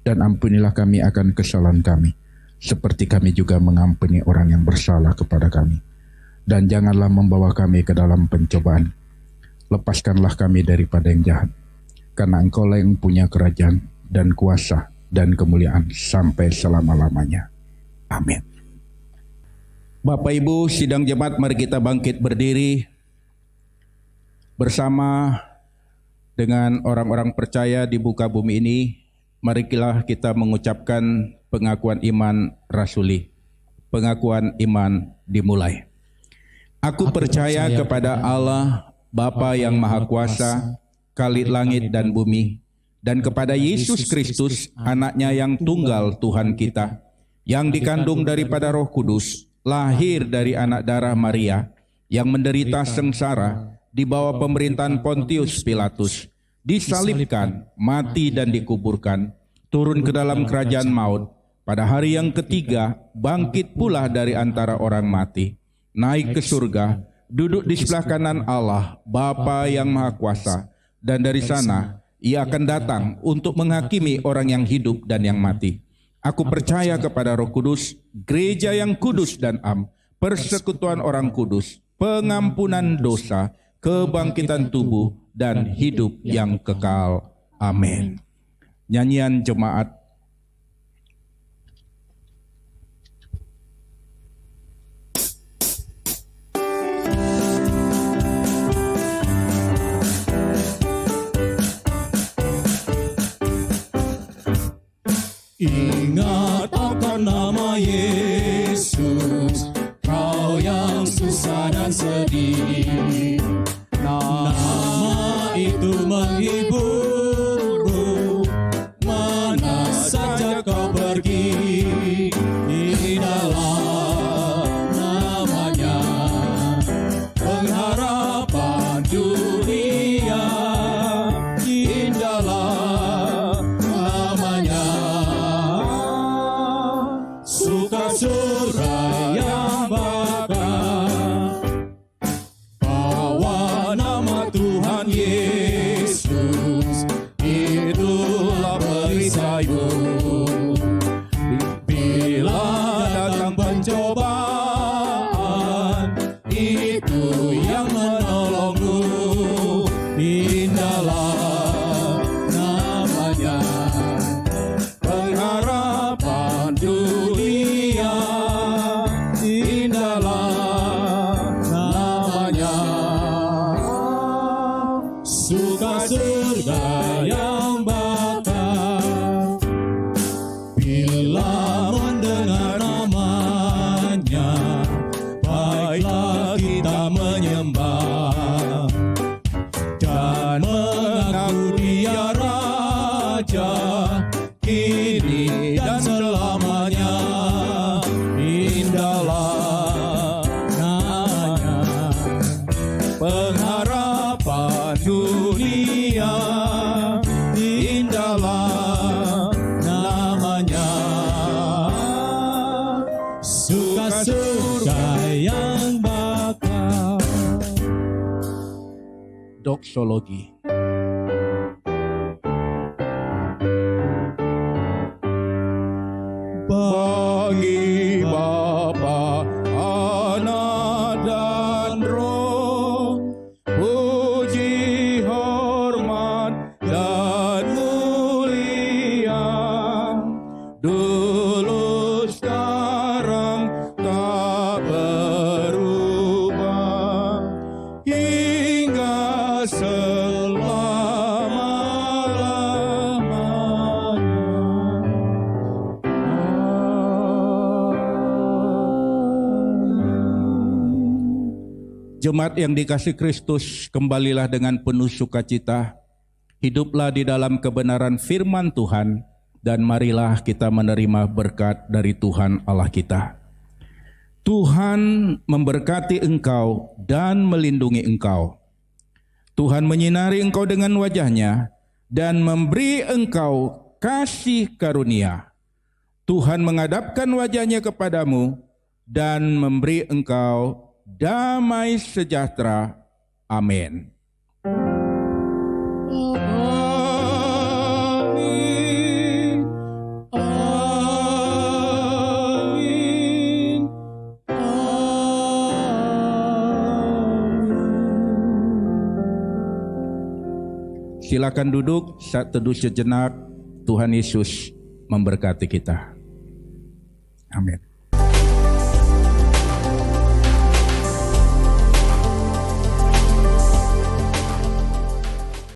dan ampunilah kami akan kesalahan kami, seperti kami juga mengampuni orang yang bersalah kepada kami. Dan janganlah membawa kami ke dalam pencobaan, lepaskanlah kami daripada yang jahat, karena Engkaulah yang punya kerajaan dan kuasa dan kemuliaan sampai selama-lamanya. Amin. Bapak Ibu sidang jemaat, mari kita bangkit berdiri bersama dengan orang-orang percaya di muka bumi ini. Marilah kita mengucapkan pengakuan iman rasuli. Pengakuan iman dimulai. Aku percaya kepada Allah, Bapa yang Maha Kuasa, Khalid langit dan bumi, dan kepada Yesus Kristus, anaknya yang tunggal Tuhan kita, yang dikandung daripada Roh Kudus, lahir dari anak darah Maria, yang menderita sengsara di bawah pemerintahan Pontius Pilatus, disalibkan, mati dan dikuburkan, turun ke dalam kerajaan maut, pada hari yang ketiga bangkit pula dari antara orang mati, naik ke surga, duduk di sebelah kanan Allah, Bapa yang Maha Kuasa, dan dari sana Ia akan datang untuk menghakimi orang yang hidup dan yang mati. Aku percaya kepada Roh Kudus, gereja yang kudus dan am, persekutuan orang kudus, pengampunan dosa, kebangkitan tubuh, dan hidup yang kekal. Amin. Nyanyian jemaat. Ingat akan nama Yesus, kau yang susah dan sedih. Nama itu menghiburmu, mana saja kau pergi. Di dalam namanya pengharapan dunia, di dalam namanya surga yang bakal. Bawa nama Tuhan Yesus, itulah perisaimu. Bila datang pencobaan, itu yang menolongmu. Indahlah namanya, pengharapan dunia. Indahlah namanya, suka surga yang bakal. doksologi. Bagi Bapa, Anak dan Roh, puji, hormat, dan mulia, dulu sekarang tak berubah, hingga Jemaat yang dikasihi Kristus, kembalilah dengan penuh sukacita, hiduplah di dalam kebenaran firman Tuhan, dan marilah kita menerima berkat dari Tuhan Allah kita. Tuhan memberkati engkau dan melindungi engkau. Tuhan menyinari engkau dengan wajah-Nya dan memberi engkau kasih karunia. Tuhan menghadapkan wajah-Nya kepadamu dan memberi engkau damai sejahtera. Amin. Amin. Amin. Amin. Silakan duduk, saat teduh sejenak. Tuhan Yesus memberkati kita. Amin.